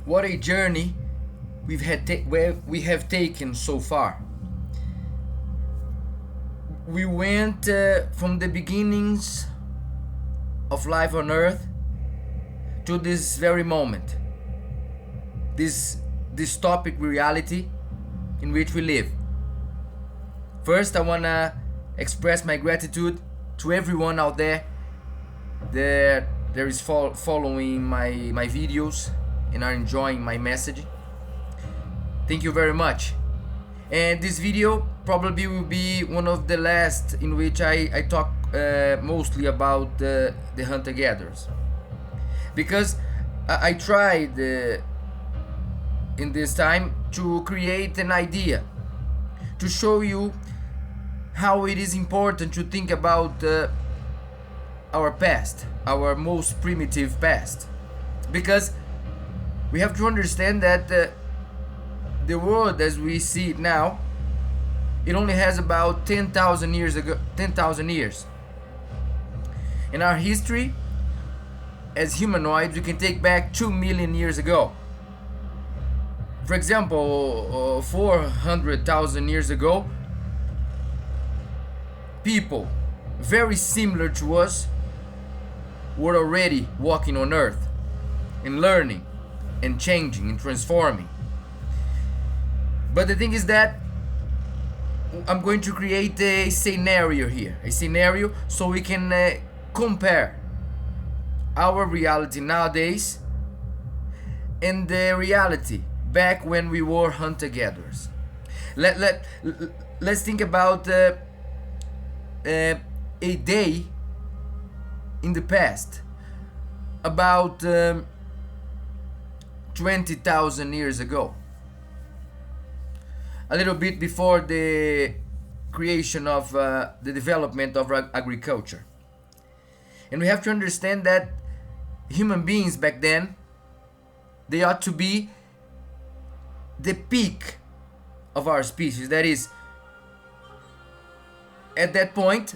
What a journey we have taken so far. We went from the beginnings of life on Earth to this very moment, this dystopic reality in which we live. First, I wanna express my gratitude to everyone out there that is following my videos and are enjoying my message. Thank you very much. And this video probably will be one of the last in which I talk mostly about the hunter-gatherers, because I tried in this time to create an idea to show you how it is important to think about our past, our most primitive past, because we have to understand that the world as we see it now, it only has about 10,000 years ago, 10,000 years. In our history as humanoids, we can take back 2 million years ago. For example, 400,000 years ago, people very similar to us were already walking on Earth and learning and changing and transforming. But the thing is that I'm going to create a scenario here, so we can compare our reality nowadays and the reality back when we were hunter-gatherers. Let's think about a day in the past, about 20,000 years ago, a little bit before the creation of the development of agriculture. And we have to understand that human beings back then, they ought to be the peak of our species. That is, at that point,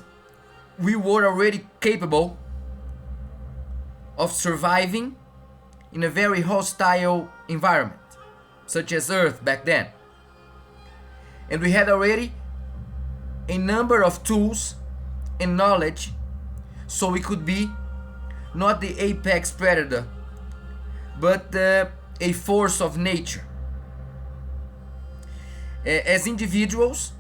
we were already capable of surviving in a very hostile environment, such as Earth back then. And we had already a number of tools and knowledge, so we could be not the apex predator, but a force of nature. As individuals,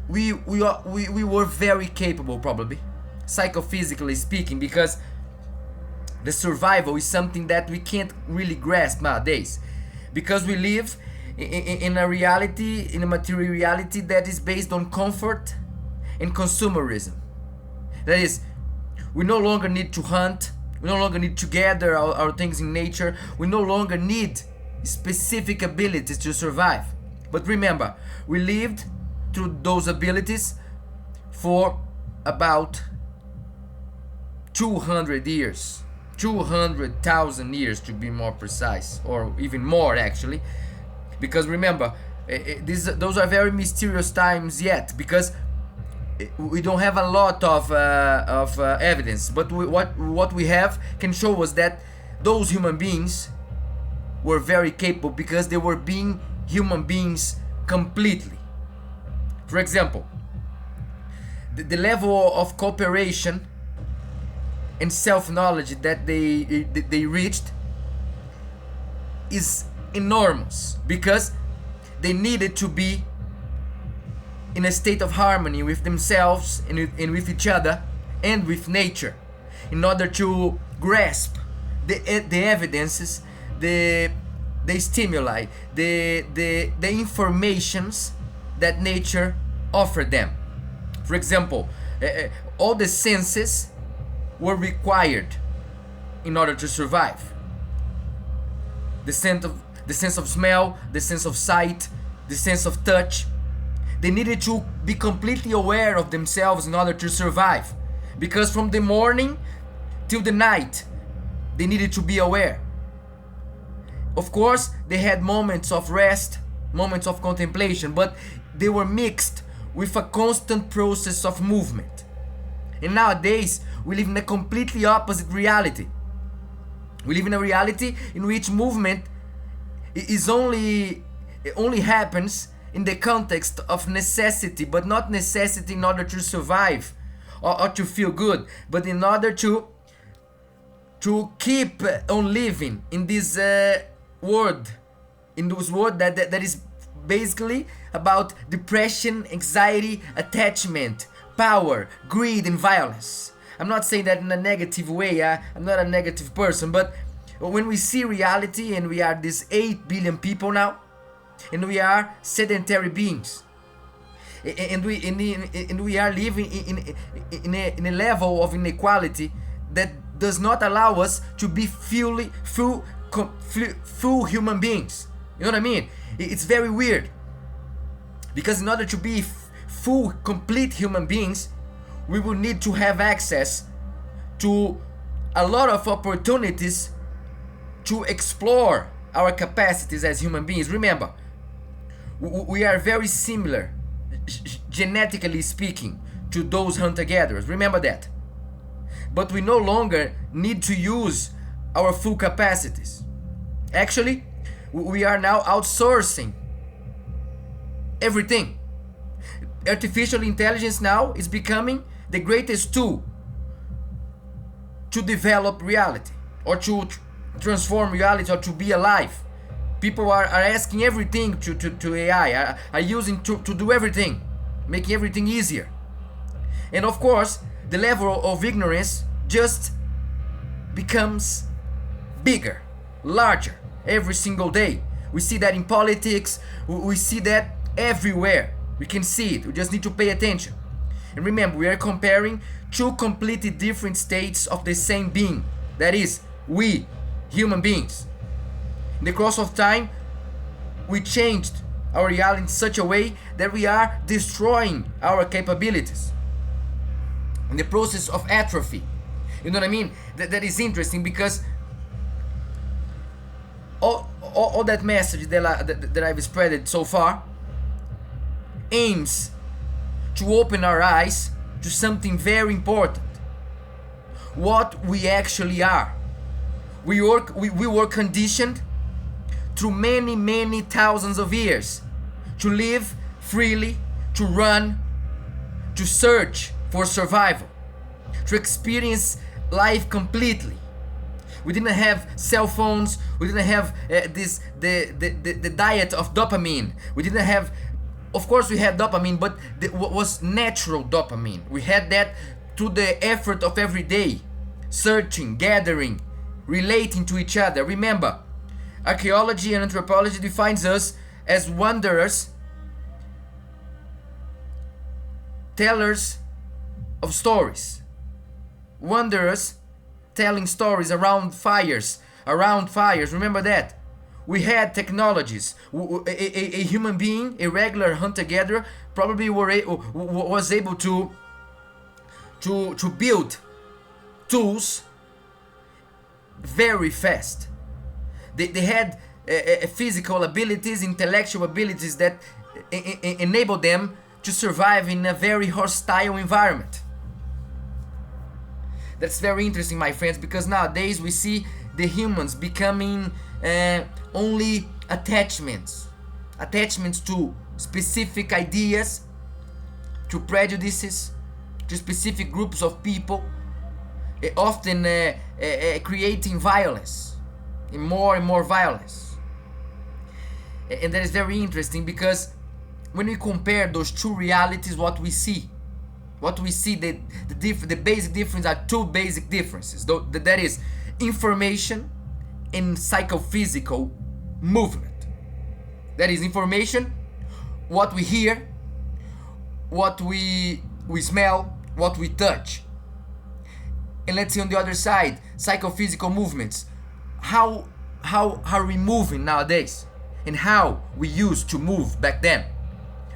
we were very capable, probably, psychophysically speaking, because the survival is something that we can't really grasp nowadays, because we live in a reality, in a material reality that is based on comfort and consumerism. That is, we no longer need to hunt, we no longer need to gather our things in nature, we no longer need specific abilities to survive. But remember, we lived through those abilities for about 200 years, 200,000 years to be more precise, or even more actually, because remember, those are very mysterious times yet, because we don't have a lot of evidence, but what we have can show us that those human beings were very capable, because they were being human beings completely. For example, the level of cooperation and self-knowledge that they reached is enormous, because they needed to be in a state of harmony with themselves and with each other and with nature, in order to grasp the evidences, the stimuli, the informations that nature offered them. For example, all the senses were required in order to survive. The sense of smell, the sense of sight, the sense of touch. They needed to be completely aware of themselves in order to survive, because from the morning till the night, they needed to be aware. Of course, they had moments of rest, moments of contemplation, but they were mixed with a constant process of movement. And nowadays, we live in a completely opposite reality. We live in a reality in which movement it only happens in the context of necessity, but not necessity in order to survive or to feel good, but in order to keep on living in this world, that is basically about depression, anxiety, attachment, power, greed, and violence. I'm not saying that in a negative way. I'm not a negative person, but when we see reality, and we are these 8 billion people now, and we are sedentary beings, and we are living in a level of inequality that does not allow us to be full human beings. You know what I mean? It's very weird, because in order to be full, complete human beings, we will need to have access to a lot of opportunities to explore our capacities as human beings. Remember, we are very similar, genetically speaking, to those hunter-gatherers. Remember that. But we no longer need to use our full capacities. Actually, we are now outsourcing everything. Artificial intelligence now is becoming the greatest tool to develop reality, or to transform reality, or to be alive. People are asking everything to AI, are using to do everything, making everything easier. And of course, the level of ignorance just becomes bigger, larger every single day. We see that in politics, we see that everywhere. We can see it, we just need to pay attention. And remember, we are comparing two completely different states of the same being. That is, we, human beings. In the course of time, we changed our reality in such a way that we are destroying our capabilities in the process of atrophy. You know what I mean? That is interesting, because all that message that I've spread so far aims to open our eyes to something very important: what we actually are. We were conditioned through many thousands of years to live freely, to run, to search for survival, to experience life completely. We didn't have cell phones. We didn't have the diet of dopamine. We didn't have, of course we had dopamine, but what was natural dopamine. We had that through the effort of every day, searching, gathering, relating to each other. Remember, archaeology and anthropology defines us as wanderers, tellers of stories. Wanderers telling stories around fires. Remember that. We had technologies. A human being, a regular hunter-gatherer, probably was able to build tools very fast. They had physical abilities, intellectual abilities that enabled them to survive in a very hostile environment. That's very interesting, my friends, because nowadays we see the humans becoming only attachments to specific ideas, to prejudices, to specific groups of people, often creating violence, and more violence. And that is very interesting, because when we compare those two realities, what we see, the basic difference are two basic differences. That is information and psychophysical movement. That is information, what we hear, what we smell, what we touch. And let's see on the other side, psychophysical movements. How are we moving nowadays, and how we used to move back then.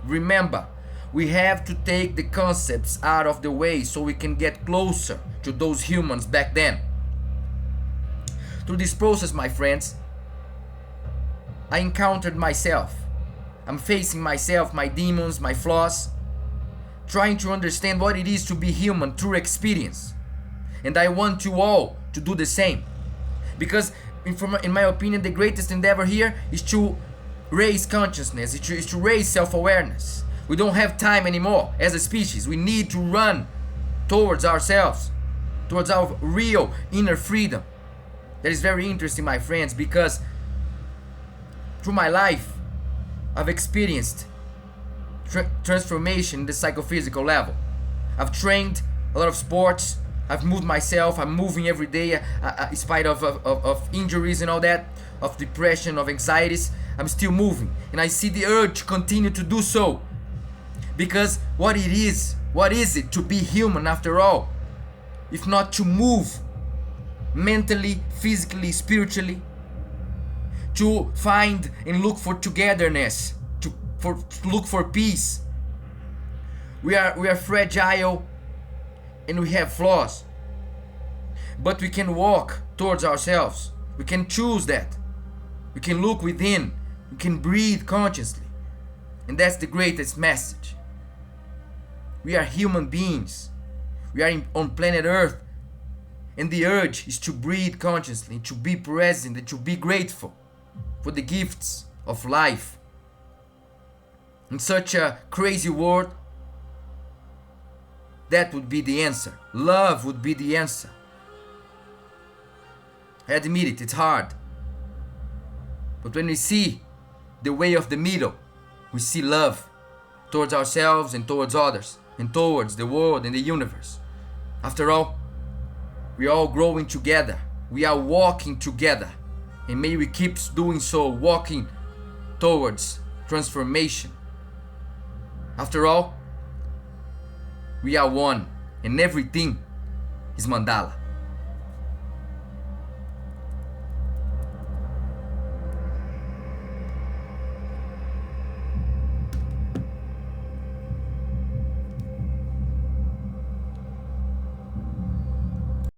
Remember, we have to take the concepts out of the way so we can get closer to those humans back then. Through this process, my friends, I encountered myself. I'm facing myself, my demons, my flaws, trying to understand what it is to be human through experience. And I want you all to do the same. Because in my opinion, the greatest endeavor here is to raise consciousness, is to raise self-awareness. We don't have time anymore as a species. We need to run towards ourselves, towards our real inner freedom. That is very interesting, my friends, because through my life, I've experienced transformation in the psychophysical level. I've trained a lot of sports. I've moved myself. I'm moving every day, in spite of injuries and all that, of depression, of anxieties. I'm still moving, and I see the urge to continue to do so. Because what is it to be human after all, if not to move mentally, physically, spiritually, to find and look for togetherness, to look for peace. We are fragile and we have flaws, but we can walk towards ourselves. We can choose that. We can look within. We can breathe consciously, and that's the greatest message. We are human beings. We are on planet Earth, and the urge is to breathe consciously, to be present, and to be grateful for the gifts of life. In such a crazy world, that would be the answer. Love would be the answer. I admit it, it's hard. But when we see the way of the middle, we see love towards ourselves and towards others, and towards the world and the universe. After all, we are all growing together. We are walking together. And may we keep doing so, walking towards transformation. After all, we are one, and everything is Mandala.